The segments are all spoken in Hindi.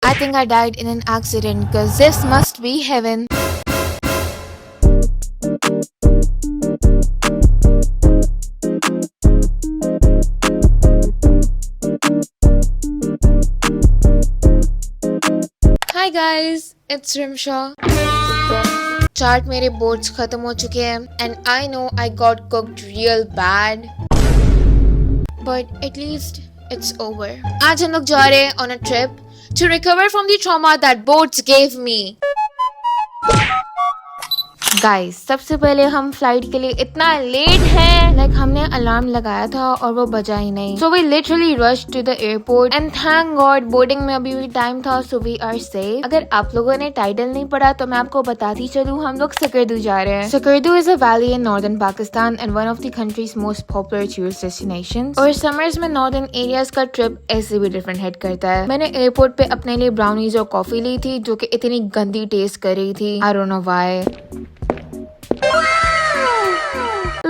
I think I died in an accident because this must be heaven. Hi guys, it's Rimsha. चाट मेरे बोर्ड्स खत्म हो चुके हैं and I know I got cooked real bad. But at least it's over. आज हम लोग जा रहे हैं on a trip to recover from the trauma that boards gave me. Guys सबसे पहले हम फ्लाइट के लिए इतना लेट हैं, लाइक हमने अलार्म लगाया था और वो बजा ही नहीं. So we literally rush to the airport and thank God boarding में अभी भी टाइम था, सो वी आर सेफ. अगर आप लोगों ने टाइटल नहीं पढ़ा तो मैं आपको बताती चलूं, हम लोग सकरदू जा रहे हैं. Skardu is a valley in northern Pakistan and one of the countries most popular tourist destinations. और समर्स में नॉर्दर्न एरियाज का ट्रिप ऐसे भी डिफरेंट हेड करता है. मैंने एयरपोर्ट पे अपने लिए ब्राउनीज और कॉफी ली थी जो कि इतनी गंदी टेस्ट कर रही थी. I don't know why.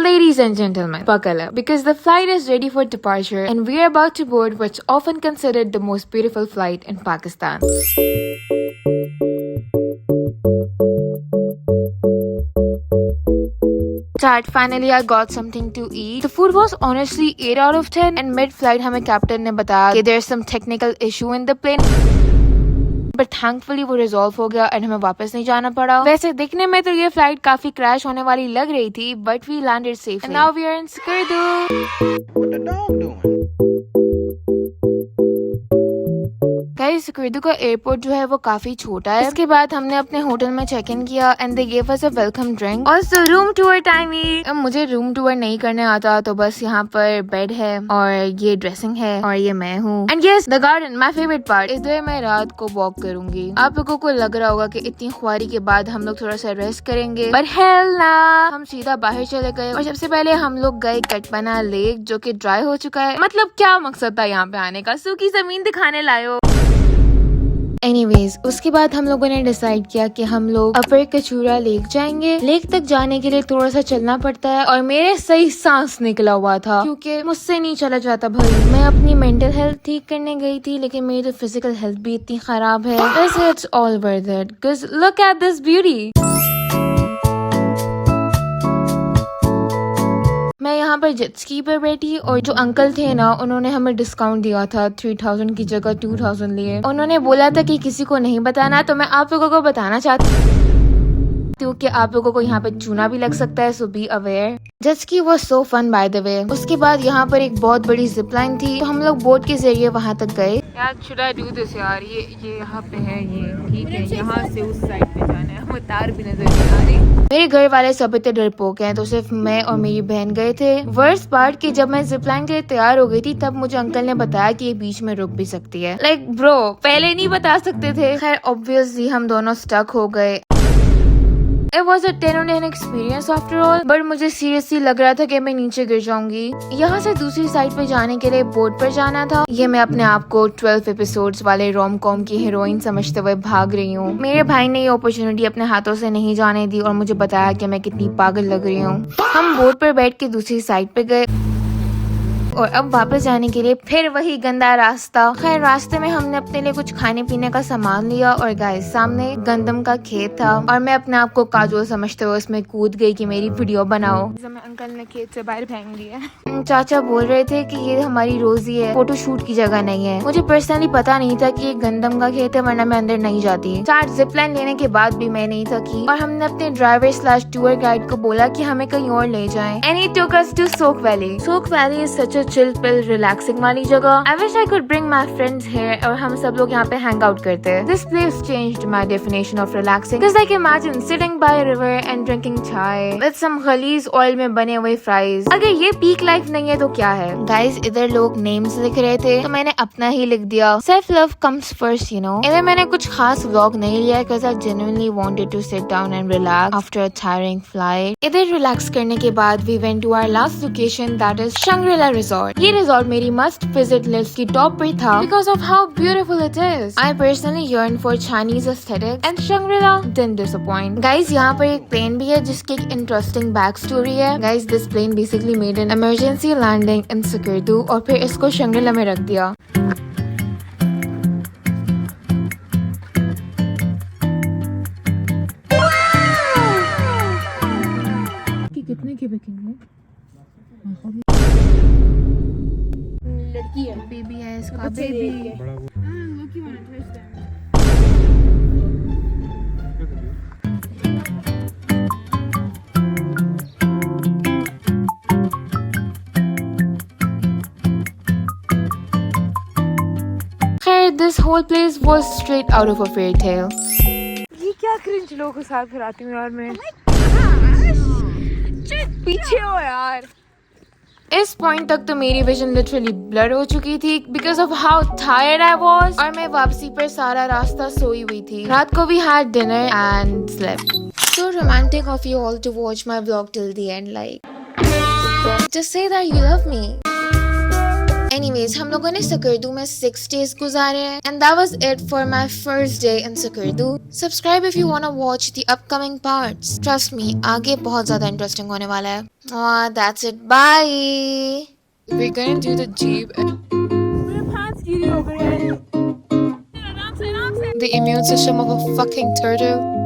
Ladies and gentlemen, buckle up because the flight is ready for departure and we are about to board what's often considered the most beautiful flight in Pakistan. Chat, finally I got something to eat. The food was honestly 8 out of 10 and mid-flight हमें captain ने बताया कि there's some technical issue in the plane. But thankfully वो रिजॉल्व हो गया एंड हमें वापस नहीं जाना पड़ा. वैसे देखने में तो ये फ्लाइट काफी क्रैश होने वाली लग रही थी but we landed safely. Now we are in Skardu. Guys Skardu का एयरपोर्ट जो है वो काफी छोटा है. इसके बाद हमने अपने होटल में चेक इन किया and they gave us a welcome drink. Also room tour टाइमी. मुझे रूम टूर नहीं करने आता तो बस यहाँ पर बेड है और ये ड्रेसिंग है और ये मैं हूँ. And yes the garden my favourite part. इधर मैं रात को वॉक करूंगी. आप लोगों को लग रहा होगा कि इतनी ख्वारी के बाद हम लोग थोड़ा सा रेस्ट करेंगे बट हेल ना, हम सीधा बाहर चले गए और सबसे पहले हम लोग गए कटपना लेक जो कि ड्राई हो चुका है. मतलब क्या मकसद था यहाँ पे आने का, सूखी जमीन दिखाने लायो. एनीवेज उसके बाद हम लोगों ने डिसाइड किया कि हम लोग अपर कचूरा लेक जाएंगे. लेक तक जाने के लिए थोड़ा सा चलना पड़ता है और मेरे सही सांस निकला हुआ था क्योंकि मुझसे नहीं चला जाता भाई. मैं अपनी मेंटल हेल्थ ठीक करने गई थी लेकिन मेरी तो फिजिकल हेल्थ भी इतनी खराब है. वैसे it's all worth it because look at this beauty. मैं यहाँ पर जेट स्की पर बैठी और जो अंकल थे ना उन्होंने हमें डिस्काउंट दिया था 3000 की जगह 2000 लिए. उन्होंने बोला था कि किसी को नहीं बताना, तो मैं आप लोगों को बताना चाहती हूँ कि आप लोगों को यहाँ पे चूना भी लग सकता है, so be aware. Jet ski was so fun by the way. उसके बाद यहाँ पर एक बहुत बड़ी जिप लाइन थी तो हम लोग बोट के जरिए वहाँ तक गए. यार शुड आई डू दिस यार, ये यहाँ पे है, ये ठीक है, यहाँ से उस साइड पे जाना है. हमें तार भी नजर नहीं आ रही. मेरे घर वाले सब इतने डरपोक हैं तो सिर्फ मैं और मेरी बहन गए थे. वर्स्ट पार्ट कि जब मैं जिप लाइन के लिए तैयार हो गई थी तब मुझे अंकल ने बताया कि ये बीच में रुक भी सकती है. लाइक ब्रो पहले नहीं बता सकते थे. खैर ऑब्वियसली हम दोनों स्टक हो गए. It was a 10 on 10 experience after all, but मुझे सीरियसली लग रहा था कि मैं नीचे गिर जाऊंगी. यहाँ से दूसरी साइड पे जाने के लिए बोट पर जाना था. ये मैं अपने आप को 12 एपिसोड्स वाले रोम कॉम की हीरोइन समझते हुए भाग रही हूँ. मेरे भाई ने ये अपॉर्चुनिटी अपने हाथों से नहीं जाने दी और मुझे बताया कि मैं कितनी पागल लग रही हूँ. हम बोट पर बैठ के दूसरी साइड पे गए और अब वापस जाने के लिए फिर वही गंदा रास्ता. खैर रास्ते में हमने अपने लिए कुछ खाने पीने का सामान लिया और गाइस सामने गंदम का खेत था और मैं अपने आप को काजोल समझते हुए उसमें कूद गई कि मेरी वीडियो बनाओ. अंकल ने खेत से बाहर फेंक दिया. चाचा बोल रहे थे कि ये हमारी रोजी है, फोटो शूट की जगह नहीं है. मुझे पर्सनली पता नहीं था कि ये गंदम का खेत है वरना मैं अंदर नहीं जाती. 4 जिप लाइन लेने के बाद भी मैं नहीं थकी और हमने अपने ड्राइवर स्लैश टूर गाइड को बोला कि हमें कहीं और ले जाएं. And he took us to Soq valley. Soq valley is such chill pill relaxing वाली जगह. I wish I could bring my friends here और हम सब लोग यहाँ पे हैंग आउट करते हैं. This place changed my definition of relaxing because I can imagine sitting by river and drinking चाय विद सम गलीज ऑयल में बने हुए फ्राइज. अगर ये पीक लाइफ नहीं है तो क्या है. गाइस इधर लोग नेम्स लिख रहे थे तो मैंने अपना ही लिख दिया. Self love comes first you know. इधर मैंने कुछ खास व्लॉग नहीं लिया because I genuinely wanted to sit down and relax after a tiring flight. इधर रिलैक्स करने के बाद we went to our last location that is Shangri La resort. ये रिजॉर्ट मेरी मस्ट विजिट लिस्ट की टॉप पर था because of how beautiful it is. I personally yearn for Chinese aesthetic and Shangri-La didn't disappoint. Guys यहाँ पर एक प्लेन भी है जिसकी एक इंटरेस्टिंग बैक स्टोरी है. Guys this plane basically made an emergency landing in Sakirdu और फिर इसको शंग्रीला में रख दिया. के बेकेंगे लड़की है बेबी है इसका बच्चे बेबी देख के। खैर this whole place was straight out of a fairy tale. ये क्या क्रिंज लोगों के साथ फिराती हूँ यार मैं पीछे हो यार इस पॉइंट तक तो मेरी विजन लिटरली ब्लर हो चुकी थी because of how tired I was और मैं वापसी पर सारा रास्ता सोई हुई थी रात को we had dinner and slept so romantic of you all to watch my vlog till the end like just say that you love me Anyways, हम लोगों ने सकरदू में 6 days गुजारे हैं and that was it for my first day in Sakardu. Subscribe if you wanna watch the upcoming parts. Trust me, आगे बहुत ज़्यादा interesting होने वाला है. That's it. Bye. We're gonna do the jeep. मेरे pants गीली हो गई है The immune system of a fucking turtle.